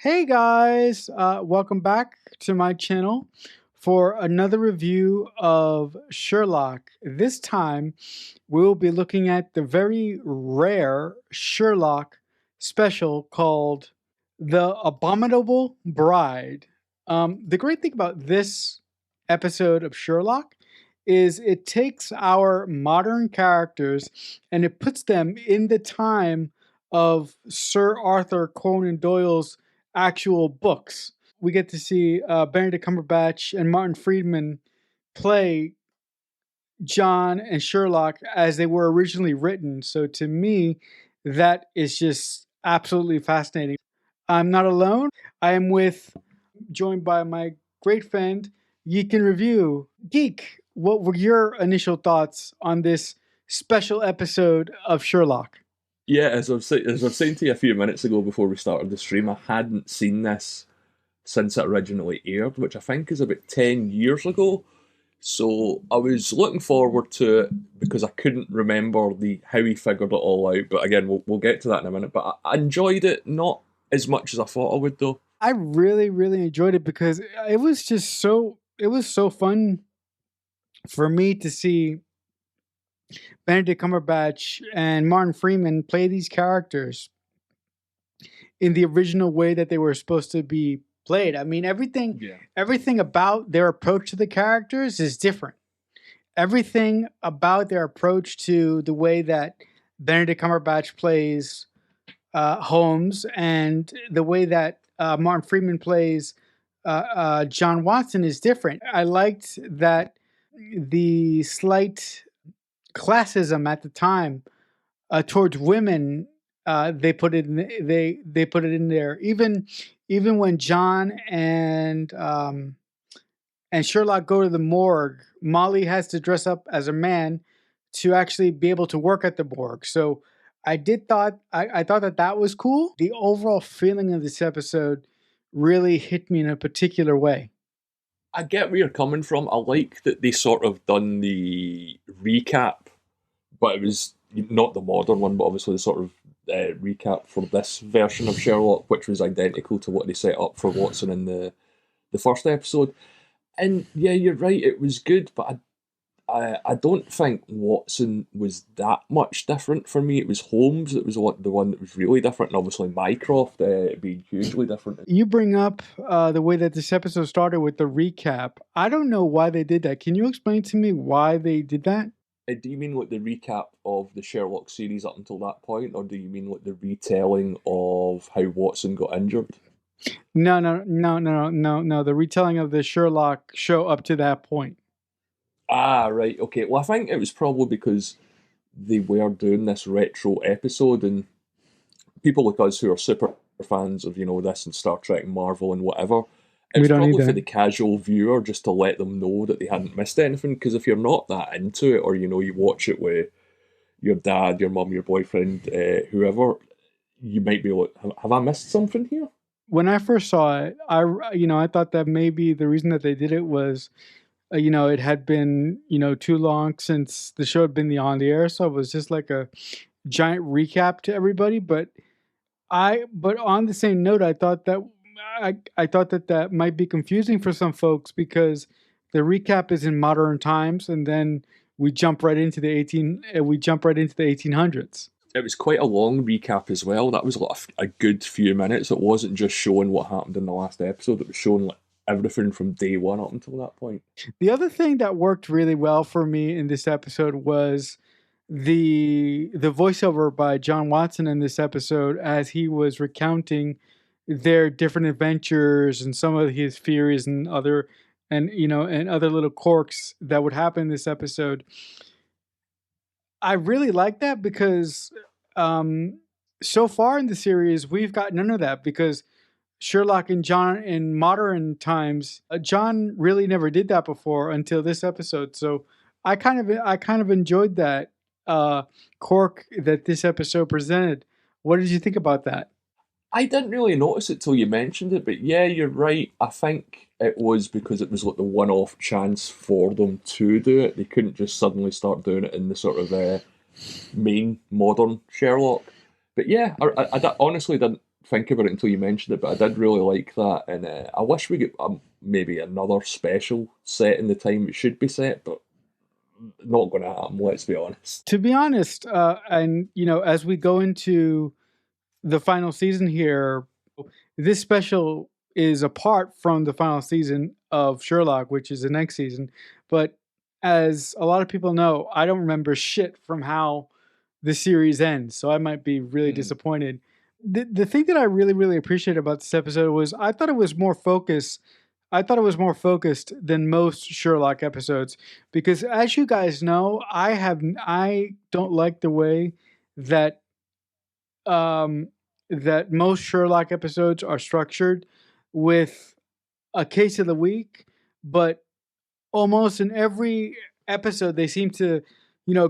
Hey guys, welcome back to my channel for another review of Sherlock. This time we'll be looking at the very rare Sherlock special called The Abominable Bride. The great thing about this episode of Sherlock is it takes our modern characters and it puts them in the time of Sir Arthur Conan Doyle's actual books. We get to see Benedict Cumberbatch and Martin Friedman play John and Sherlock as they were originally written. So to me, that is just absolutely fascinating. I'm not alone. I am joined by my great friend, Geek and Review. Geek, what were your initial thoughts on this special episode of Sherlock? Yeah, as I was saying to you a few minutes ago before we started the stream, I hadn't seen this since it originally aired, which I think is about 10 years ago. So I was looking forward to it because I couldn't remember the how he figured it all out. But again, we'll get to that in a minute. But I enjoyed it, not as much as I thought I would, though. I really, really enjoyed it because it was so fun for me to see Benedict Cumberbatch and Martin Freeman play these characters in the original way that they were supposed to be played. I mean, Yeah. everything about their approach to the characters is different. Everything about their approach to the way that Benedict Cumberbatch plays Holmes and the way that Martin Freeman plays John Watson is different. I liked that the slight classism at the time towards women they put it in there. Even when John and Sherlock go to the morgue, Molly has to dress up as a man to actually be able to work at the morgue. So I thought that that was cool. The overall feeling of this episode really hit me in a particular way. I get where you're coming from. I like that they sort of done the recap, but it was not the modern one, but obviously the sort of recap for this version of Sherlock, which was identical to what they set up for Watson in the first episode. And yeah, you're right, it was good, but I don't think Watson was that much different for me. It was Holmes that was the one that was really different, and obviously Mycroft being hugely different. You bring up the way that this episode started with the recap. I don't know why they did that. Can you explain to me why they did that? Do you mean like the recap of the Sherlock series up until that point, or do you mean like the retelling of how Watson got injured? No. The retelling of the Sherlock show up to that point. Ah, right, okay. Well, I think it was probably because they were doing this retro episode, and people like us who are super fans of, this and Star Trek and Marvel and whatever, it We was don't need probably for that. the casual viewer just to let them know that they hadn't missed anything. Because if you're not that into it, or you watch it with your dad, your mum, your boyfriend, whoever, you might be like, "Have I missed something here?" When I first saw it, I thought that maybe the reason that they did it was, it had been, too long since the show had been on the air, so it was just like a giant recap to everybody. But on the same note, I thought that that might be confusing for some folks because the recap is in modern times, and then we jump right into the 1800s. It was quite a long recap as well. That was like a good few minutes. It wasn't just showing what happened in the last episode. It was showing like everything from day one up until that point. The other thing that worked really well for me in this episode was the voiceover by John Watson in this episode as he was recounting their different adventures and some of his theories and other little quirks that would happen in this episode. I really like that because so far in the series we've got none of that because Sherlock and John in modern times, John really never did that before until this episode. So I kind of enjoyed that quirk that this episode presented. What did you think about that? I didn't really notice it till you mentioned it, but yeah, you're right. I think it was because it was like the one-off chance for them to do it. They couldn't just suddenly start doing it in the sort of main modern Sherlock. But yeah, honestly didn't think about it until you mentioned it, but I did really like that, and I wish we get maybe another special set in the time it should be set, but not going to happen. Let's be honest. To be honest, and as we go into the final season here, this special is apart from the final season of Sherlock, which is the next season. But as a lot of people know, I don't remember shit from how the series ends, so I might be really Mm. disappointed. The thing that I really really appreciated about this episode was I thought it was more focused. I thought it was more focused than most Sherlock episodes because, as you guys know, I don't like the way that um, that most Sherlock episodes are structured with a case of the week, but almost in every episode they seem to,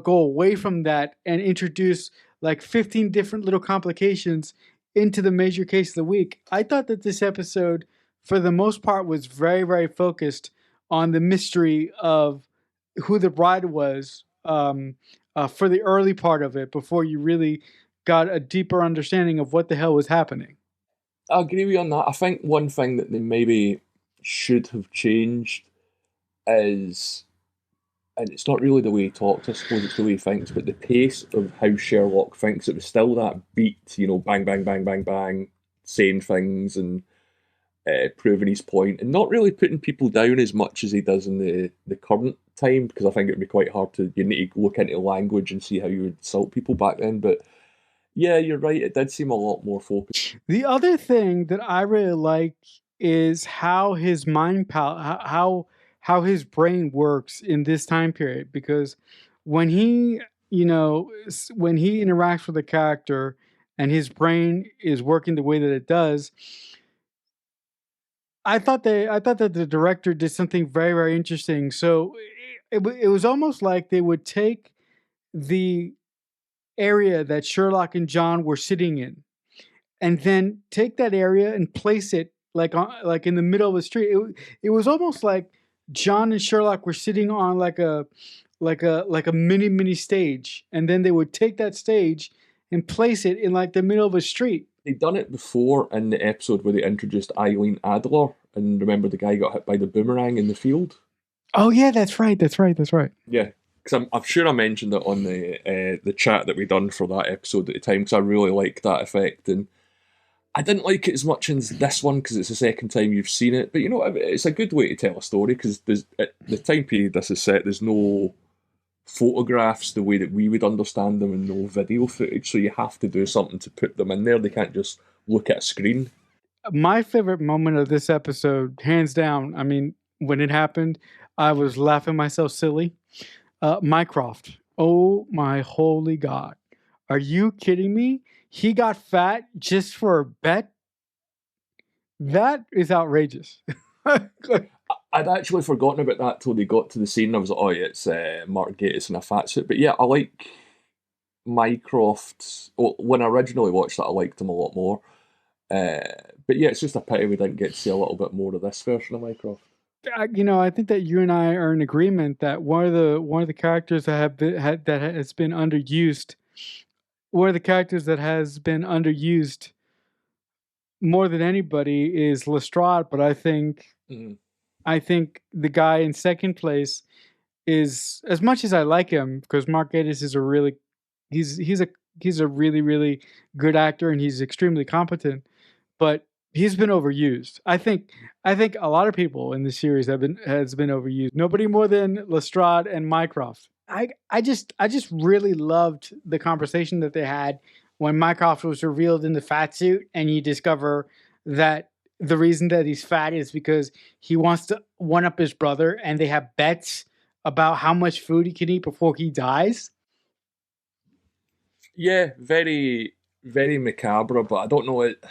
go away from that and introduce like 15 different little complications into the major case of the week. I thought that this episode, for the most part, was very, very focused on the mystery of who the bride was for the early part of it before you really got a deeper understanding of what the hell was happening. I agree with you on that. I think one thing that they maybe should have changed is, and it's not really the way he talks, I suppose it's the way he thinks, but the pace of how Sherlock thinks, it was still that beat, bang, bang, bang, bang, bang, saying things and proving his point, and not really putting people down as much as he does in the current time, because I think it would be quite hard to, you need to look into language and see how you would insult people back then, but yeah, you're right, it did seem a lot more focused. The other thing that I really like is how his how his brain works in this time period because when he when he interacts with a character and his brain is working the way that it does, I thought that the director did something very very interesting. So it was almost like they would take the area that Sherlock and John were sitting in and then take that area and place it like in the middle of the street. It was almost like John and Sherlock were sitting on like a mini stage, and then they would take that stage and place it in like the middle of a street. They'd done it before in the episode where they introduced Eileen Adler, and remember the guy got hit by the boomerang in the field? Oh yeah, that's right. That's right. That's right. Yeah, because I'm sure I mentioned it on the chat that we done for that episode at the time, because I really liked that effect, and I didn't like it as much in this one because it's the second time you've seen it. But it's a good way to tell a story because at the time period this is set, there's no photographs the way that we would understand them and no video footage, so you have to do something to put them in there. They can't just look at a screen. My favorite moment of this episode, hands down. I mean, when it happened, I was laughing myself silly. Mycroft. Oh my holy god! Are you kidding me? He got fat just for a bet? That is outrageous. I'd actually forgotten about that till they got to the scene. I was like, oh yeah, it's Mark Gatiss in a fat suit. But yeah, I like Mycroft. Well, when I originally watched that, I liked him a lot more. But yeah, it's just a pity we didn't get to see a little bit more of this version of Mycroft. I think that you and I are in agreement that one of the characters that that has been underused, one of the characters that has been underused more than anybody is Lestrade. But Mhm. I think the guy in second place is, as much as I like him, because Mark Gatiss is a really he's a really really good actor and he's extremely competent, but he's been overused. I think a lot of people in the series has been overused. Nobody more than Lestrade and Mycroft. I just really loved the conversation that they had when Mycroft was revealed in the fat suit, and you discover that the reason that he's fat is because he wants to one up his brother, and they have bets about how much food he can eat before he dies. Yeah, very, very macabre, but I don't know it.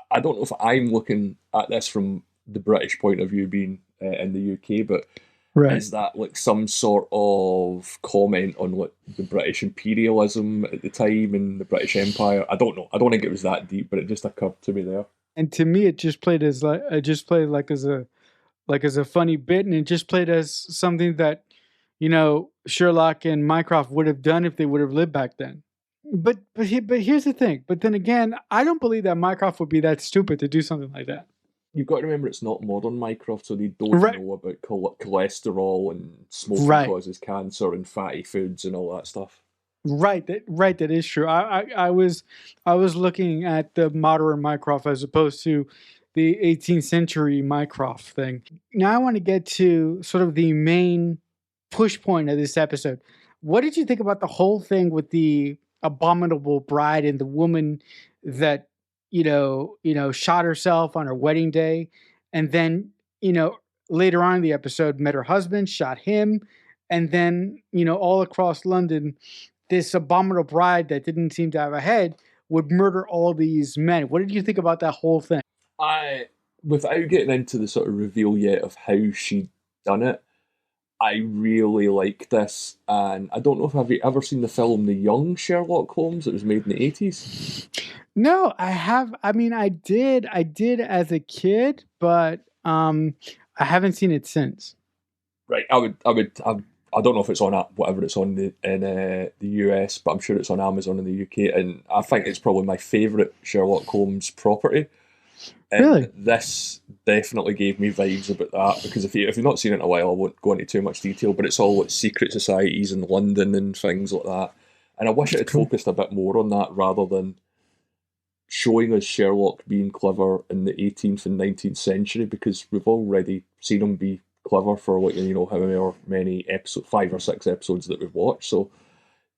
I don't know if I'm looking at this from the British point of view, being in the UK, but Right. is that like some sort of comment on what the British imperialism at the time and the British Empire? I don't know. I don't think it was that deep, but it just occurred to me there. And to me, it just played like as a funny bit, and it just played as something that Sherlock and Mycroft would have done if they would have lived back then. but here's the thing. But then again, I don't believe that Mycroft would be that stupid to do something like that. You've got to remember it's not modern Mycroft, so they don't Right, know about cholesterol and smoking right, causes cancer and fatty foods and all that stuff. right. That is true. I was looking at the modern Mycroft as opposed to the 18th century Mycroft thing. Now I want to get to sort of the main push point of this episode. What did you think about the whole thing with the abominable bride and the woman that shot herself on her wedding day, and then you know later on in the episode met her husband, shot him, and then all across London, this abominable bride that didn't seem to have a head would murder all these men. What did you think about that whole thing? I, without getting into the sort of reveal yet of how she done it, I really like this, and I don't know if have you ever seen the film The Young Sherlock Holmes that was made in the 80s. No, I have. I mean, I did as a kid, but I haven't seen it since. Right, I don't know if it's on whatever it's on the US, but I'm sure it's on Amazon in the UK, and I think it's probably my favourite Sherlock Holmes property. And Really? this definitely gave me vibes about that because if you've not seen it in a while, I won't go into too much detail. But it's all like secret societies in London and things like that. And I wish it had Cool. focused a bit more on that rather than showing us Sherlock being clever in the 18th and 19th century because we've already seen him be clever for like however many episodes, 5 or 6 episodes that we've watched. So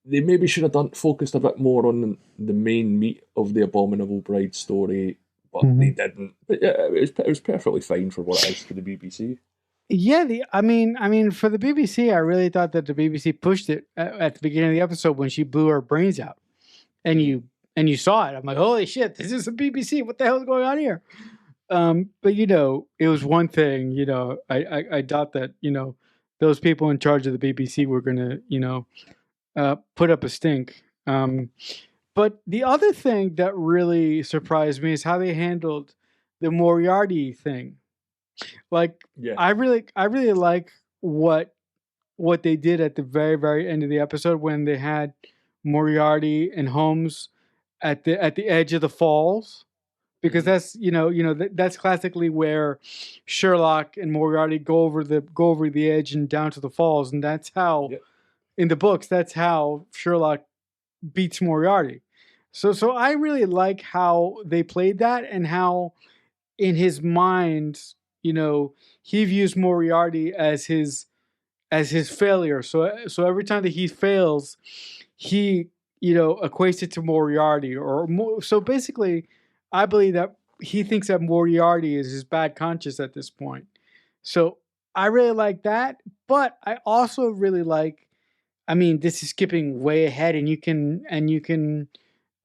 they maybe should have done focused a bit more on the main meat of the Abominable Bride story, but they Mhm. didn't. But yeah, it was perfectly fine for what it is for the BBC. Yeah, I mean, for the BBC, I really thought that the BBC pushed it at the beginning of the episode when she blew her brains out, and Mm. you saw it. I'm like, holy shit, this is the BBC. What the hell is going on here? But it was one thing. I doubt that those people in charge of the BBC were gonna put up a stink. But the other thing that really surprised me is how they handled the Moriarty thing. Like, Yeah, I really like what they did at the very, very end of the episode when they had Moriarty and Holmes at the edge of the falls, because hmm that's that's classically where Sherlock and Moriarty go over the edge and down to the falls, and that's how yeah, in the books that's how Sherlock beats Moriarty. So I really like how they played that and how in his mind, he views Moriarty as his failure. So every time that he fails, he equates it to Moriarty so basically, I believe that he thinks that Moriarty is his bad conscience at this point. So I really like that, but I also really like. I mean, this is skipping way ahead, and you can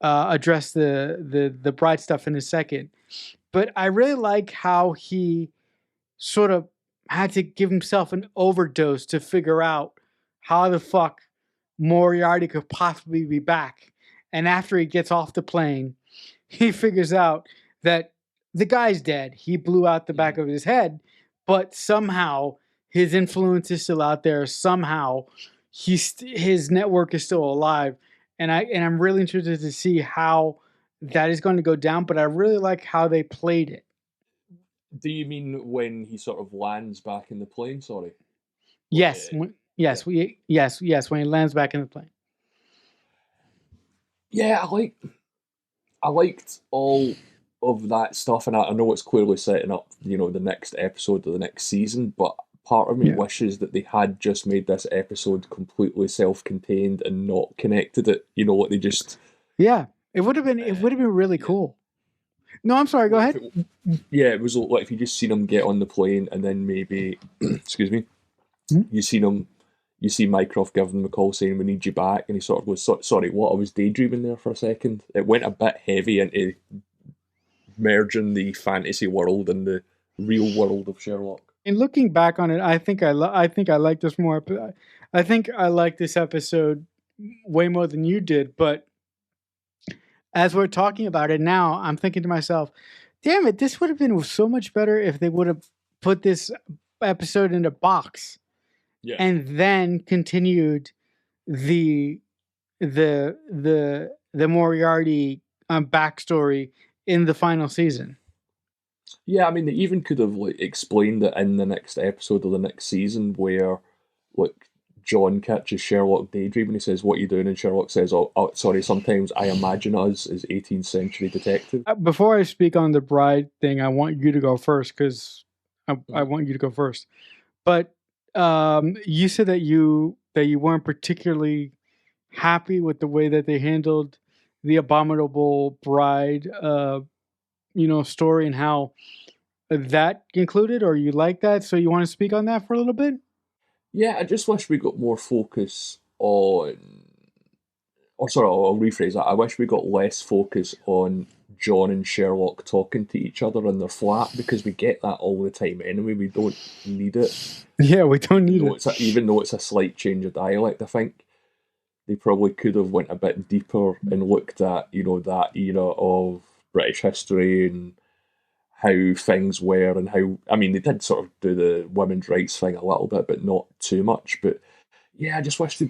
address the bride stuff in a second. But I really like how he sort of had to give himself an overdose to figure out how the fuck Moriarty could possibly be back. And after he gets off the plane, he figures out that the guy's dead. He blew out the back hmm of his head, but somehow his influence is still out there. Somehow his network is still alive. And I'm really interested to see how that is going to go down, but I really like how they played it. Do you mean when he sort of lands back in the plane? Sorry. Yes, Yeah. yes, when he lands back in the plane. Yeah, I liked all of that stuff, and I know it's clearly setting up, the next episode of the next season. But part of me Yeah. wishes that they had just made this episode completely self-contained and not connected it. Like they just, Yeah. It uh, would have been really yeah, cool. No, I'm sorry, go like if ahead. it, yeah, it was like if you just seen him get on the plane and then maybe, excuse me, Mhm. you seen him. You see Mycroft giving him a call saying, "We need you back," and he sort of goes, Sorry, what? I was daydreaming there for a second." It went a bit heavy into merging the fantasy world and the real world of Sherlock. And looking back on it, I think I like this more. I think I like this episode way more than you did. But as we're talking about it now, I'm thinking to myself, "Damn it! This would have been so much better if they would have put this episode in a box Yeah. and then continued the the Moriarty backstory in the final season. Yeah, I mean, they even could have like explained it in the next episode of the next season where, like, John catches Sherlock daydreaming. He says, "What are you doing?" And Sherlock says, "Oh, sorry. Sometimes I imagine us as 18th century detectives." Before I speak on the bride thing, I want you to go first because I Mhm. want you to go first. But you said that you weren't particularly happy with the way that they handled the Abominable Bride, story and how that concluded, or you like that. So you want to speak on that for a little bit? Yeah, I just wish we got more focus on. Or sorry, I'll rephrase that. I wish we got less focus on John and Sherlock talking to each other in their flat because we get that all the time anyway. We don't need it, Yeah, we don't need it. even though it's a slight change of dialect. I think they probably could have went a bit deeper and looked at that era of British history and how things were and how I mean they did sort of do the women's rights thing a little bit, but not too much. But yeah, I just wish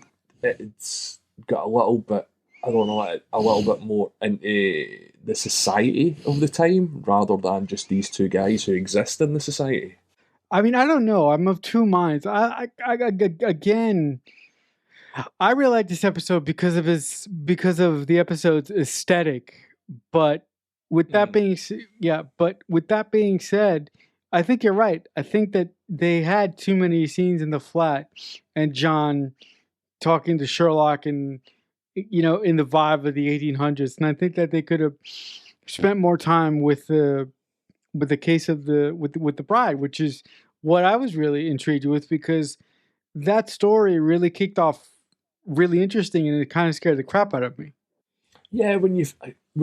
it's got a little bit, I don't know, a little bit more into the society of the time rather than just these two guys who exist in the society. I mean, I don't know. I'm of two minds. Again, I really like this episode because of the episode's aesthetic. But with that Mm. being yeah, but with that being said, I think you're right. I think that they had too many scenes in the flat, and John talking to Sherlock and in the vibe of the 1800s, and I think that they could have spent more time with the case of with the bride, which is what I was really intrigued with because that story really kicked off really interesting and it kind of scared the crap out of me. Yeah, when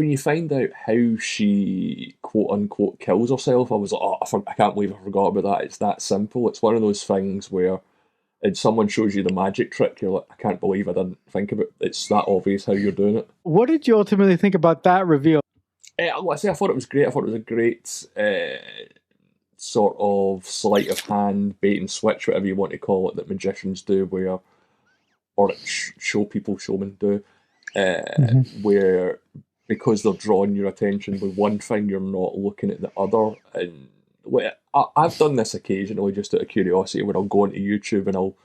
you find out how she quote unquote kills herself, I was like, oh, I can't believe I forgot about that. It's that simple. It's one of those things where and someone shows you the magic trick, you're like, I can't believe I didn't think of it. It's that obvious how you're doing it. What did you ultimately think about that reveal? Like I say, I thought it was great. I thought it was a great sort of sleight of hand, bait and switch, whatever you want to call it, that magicians do, where or show people showmen do, Mhm. where because they're drawing your attention with one thing, you're not looking at the other. And I've done this occasionally just out of curiosity, where I'll go onto YouTube and I'll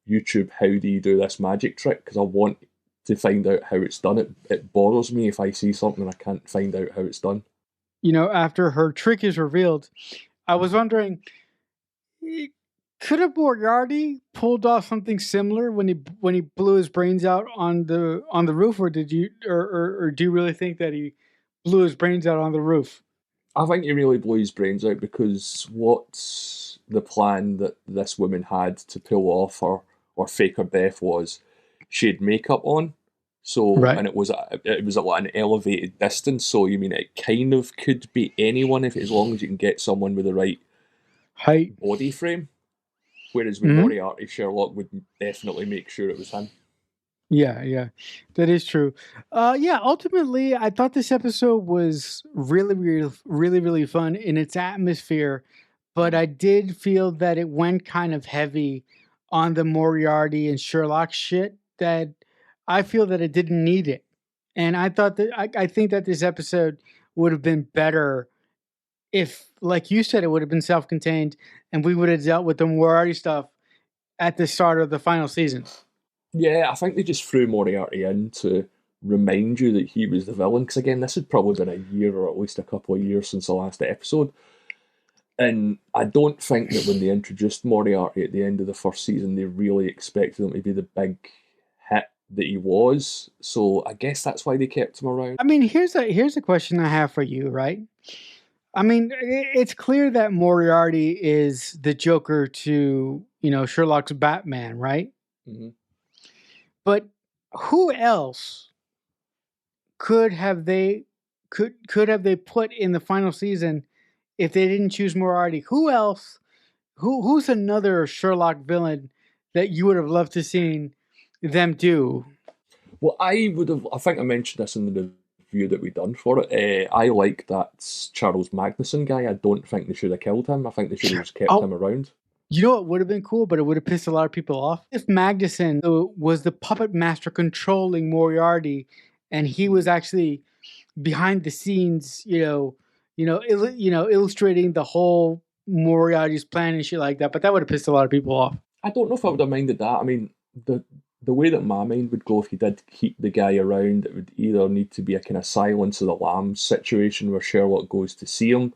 YouTube how do you do this magic trick because I want to find out how it's done. It bothers me if I see something and I can't find out how it's done. After her trick is revealed, I was wondering, eh, could have Moriarty pulled off something similar when he blew his brains out on the roof, or did you or do you really think that he blew his brains out on the roof? I think he really blew his brains out because what's the plan that this woman had to pull off or fake her death was she had makeup on. So Right. and it was at like an elevated distance. So you mean it kind of could be anyone if as long as you can get someone with the right Height. body frame. Whereas with Hmm. Moriarty, Sherlock would definitely make sure it was him. Yeah, yeah, that is true. Yeah, ultimately, I thought this episode was really fun in its atmosphere, but Mm. I did feel that it went kind of heavy on the Moriarty and Sherlock shit. That I feel that it didn't need it, and I thought that I think that this episode would have been better if, like you said, it would have been self-contained, and we would have dealt with the Moriarty stuff at the start of the final season. Yeah, I think they just threw Moriarty in to remind you that he was the villain. Because again, this had probably been a year or at least a couple of years since the last episode. And I don't think that when they introduced Moriarty at the end of the first season, they really expected him to be the big hit that he was. So I guess that's why they kept him around. I mean, here's a question I have for you, right? I mean, it's clear that Moriarty is the Joker to Sherlock's Batman, right? Hmm. But who else could have they could have they put in the final season if they didn't choose Moriarty? Who else? Who's another Sherlock villain that you would have loved to seen them do? Well, I would have. I think I mentioned this in the review that we done for it. I like that Charles Magnuson guy. I don't think they should have killed him. I think they should have just kept Oh, him around. You know what would have been cool, but it would have pissed a lot of people off? If Magnuson was the puppet master controlling Moriarty, and he was actually behind the scenes, illustrating the whole Moriarty's plan and shit like that. But that would have pissed a lot of people off. I don't know if I would have minded that. I mean, the way that my mind would go if you did keep the guy around, it would either need to be a kind of Silence of the Lambs situation where Sherlock goes to see him,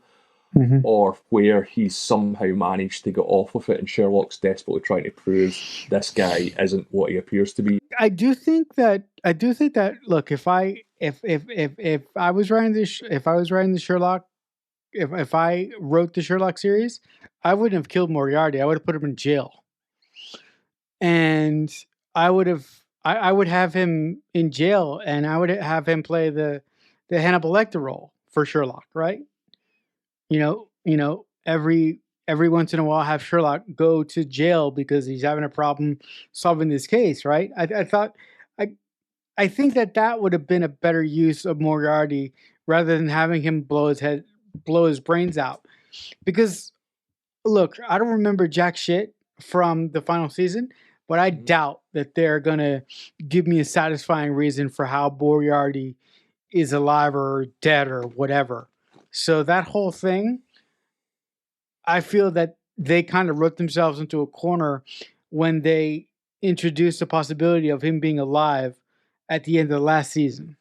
or where he's somehow managed to get off with it and Sherlock's desperately trying to prove this guy isn't what he appears to be. I do think that. Look, if I was writing this, if I was writing the Sherlock, if I wrote the Sherlock series, I wouldn't have killed Moriarty. I would have put him in jail, and I would have him in jail, and I would have him play the Hannibal Lecter role for Sherlock, right? Every once in a while, have Sherlock go to jail because he's having a problem solving this case, right? I I think that would have been a better use of Moriarty rather than having him blow his brains out. Because look, I don't remember jack shit from the final season, but I doubt that they're gonna give me a satisfying reason for how Moriarty is alive or dead or whatever. So that whole thing, I feel that they kind of wrote themselves into a corner when they introduced the possibility of him being alive at the end of the last season.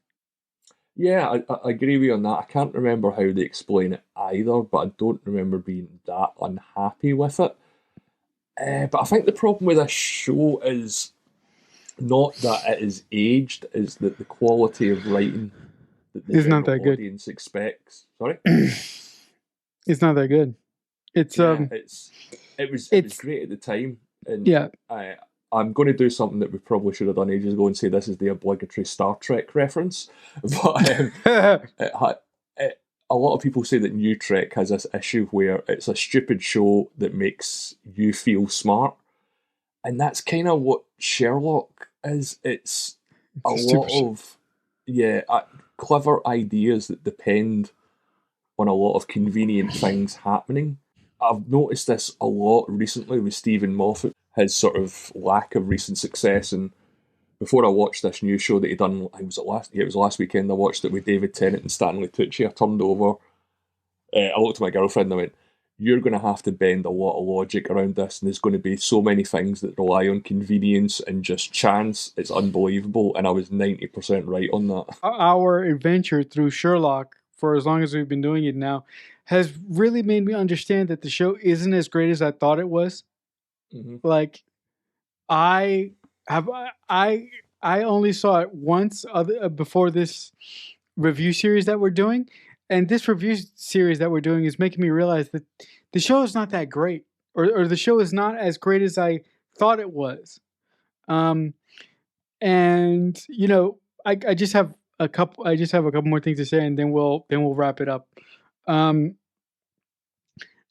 Yeah, I agree with you on that. I can't remember how they explain it either, but I don't remember being that unhappy with it. But I think the problem with this show is not that it is aged, is that the quality of writing that the It's not that general good. audience expects. Sorry? It's not that good. It's Yeah, it was it's great at the time, and yeah. I'm going to do something that we probably should have done ages ago and say this is the obligatory Star Trek reference, but a lot of people say that New Trek has this issue where it's a stupid show that makes you feel smart, and that's kind of what Sherlock is. It's a lot of clever ideas that depend on a lot of convenient things happening. I've noticed this a lot recently with Stephen Moffat, his sort of lack of recent success. And before I watched this new show that he done, it was last weekend. I watched it with David Tennant and Stanley Tucci. I turned over, I looked at my girlfriend and I went, "You're going to have to bend a lot of logic around this, and there's going to be so many things that rely on convenience and just chance. It's unbelievable." And I was 90% right on that. Our adventure through Sherlock, for as long as we've been doing it now, has really made me understand that the show isn't as great as I thought it was. Mm-hmm. Like, I have I only saw it once before this review series that we're doing, and this review series that we're doing is making me realize that the show is not that great, or the show is not as great as I thought it was. And I just have a couple. I just have a couple more things to say, and then we'll wrap it up. Um,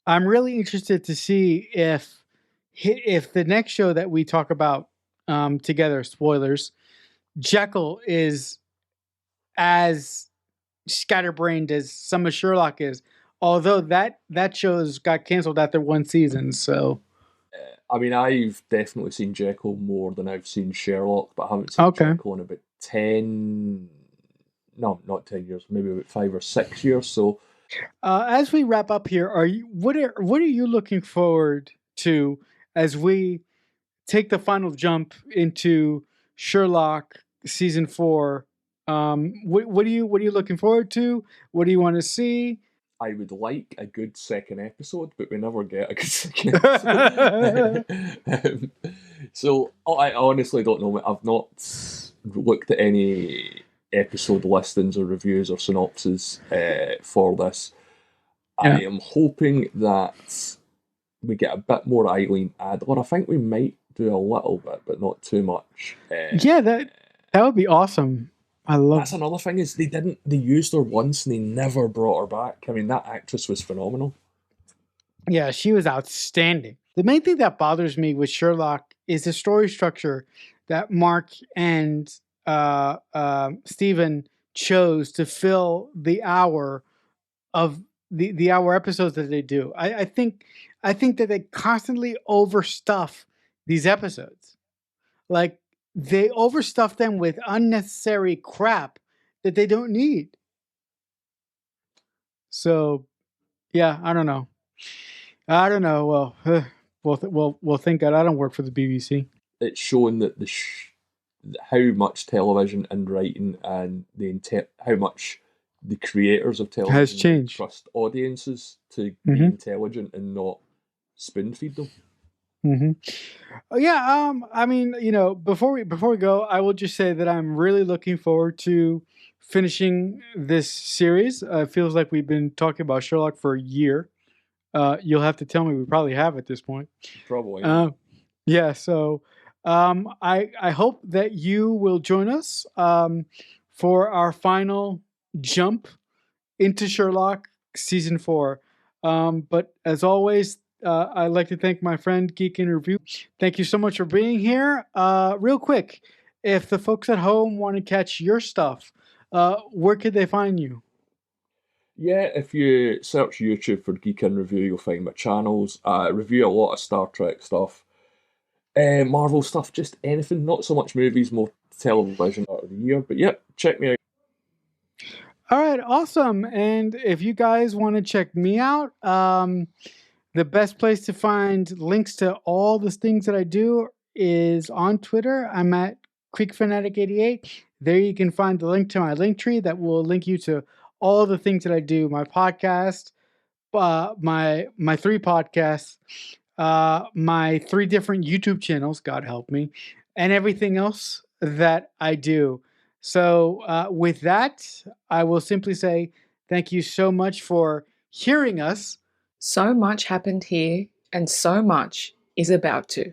I'm really interested to see if the next show that we talk about together, spoilers, Jekyll is as scatterbrained as some of Sherlock is. Although that show's got canceled after one season, so I mean, I've definitely seen Jekyll more than I've seen Sherlock, but I haven't seen Jekyll in about 10, no, not 10 years, maybe about 5 or 6 years. So, as we wrap up here, what are you looking forward to as we take the final jump into Sherlock season 4? What are you looking forward to? What do you want to see? I would like a good second episode, but we never get a good second episode. So I honestly don't know. I've not looked at any episode listings or reviews or synopses for this. Yeah. I am hoping that we get a bit more Eileen Adler. I think we might do a little bit, but not too much. Yeah, that would be awesome. That's another thing is they used her once and they never brought her back. I mean, that actress was phenomenal. Yeah, she was outstanding. The main thing that bothers me with Sherlock is the story structure that Mark and Stephen chose to fill the hour of the hour episodes that they do. I think that they constantly overstuff these episodes. Like they overstuff them with unnecessary crap that they don't need. So yeah, I don't know. I don't know. Well, thank God I don't work for the BBC. It's shown that how much television and writing and how much the creators of Has television now changed. trust audiences to be Mm-hmm. intelligent and not spoon feed them. Mm-hmm. Oh, yeah. I mean, before we go, I will just say that I'm really looking forward to finishing this series. It feels like we've been talking about Sherlock for a year. You'll have to tell me. We probably have at this point. Probably. Yeah. So, I hope that you will join us for our final jump into Sherlock season 4. But as always, I'd like to thank my friend Geek in Review. Thank you so much for being here. Real quick, if the folks at home want to catch your stuff, where could they find you? Yeah, if you search YouTube for Geek in Review, you'll find my channels. I review a lot of Star Trek stuff, Marvel stuff, just anything. Not so much movies, more television out of the year. But yep, check me out. All right, awesome. And if you guys want to check me out, the best place to find links to all the things that I do is on Twitter. I'm at CreekFanatic88. There you can find the link to my link tree that will link you to all the things that I do. My podcast, my 3 podcasts, my 3 different YouTube channels, God help me, and everything else that I do. So with that, I will simply say thank you so much for hearing us. So much happened here, and so much is about to.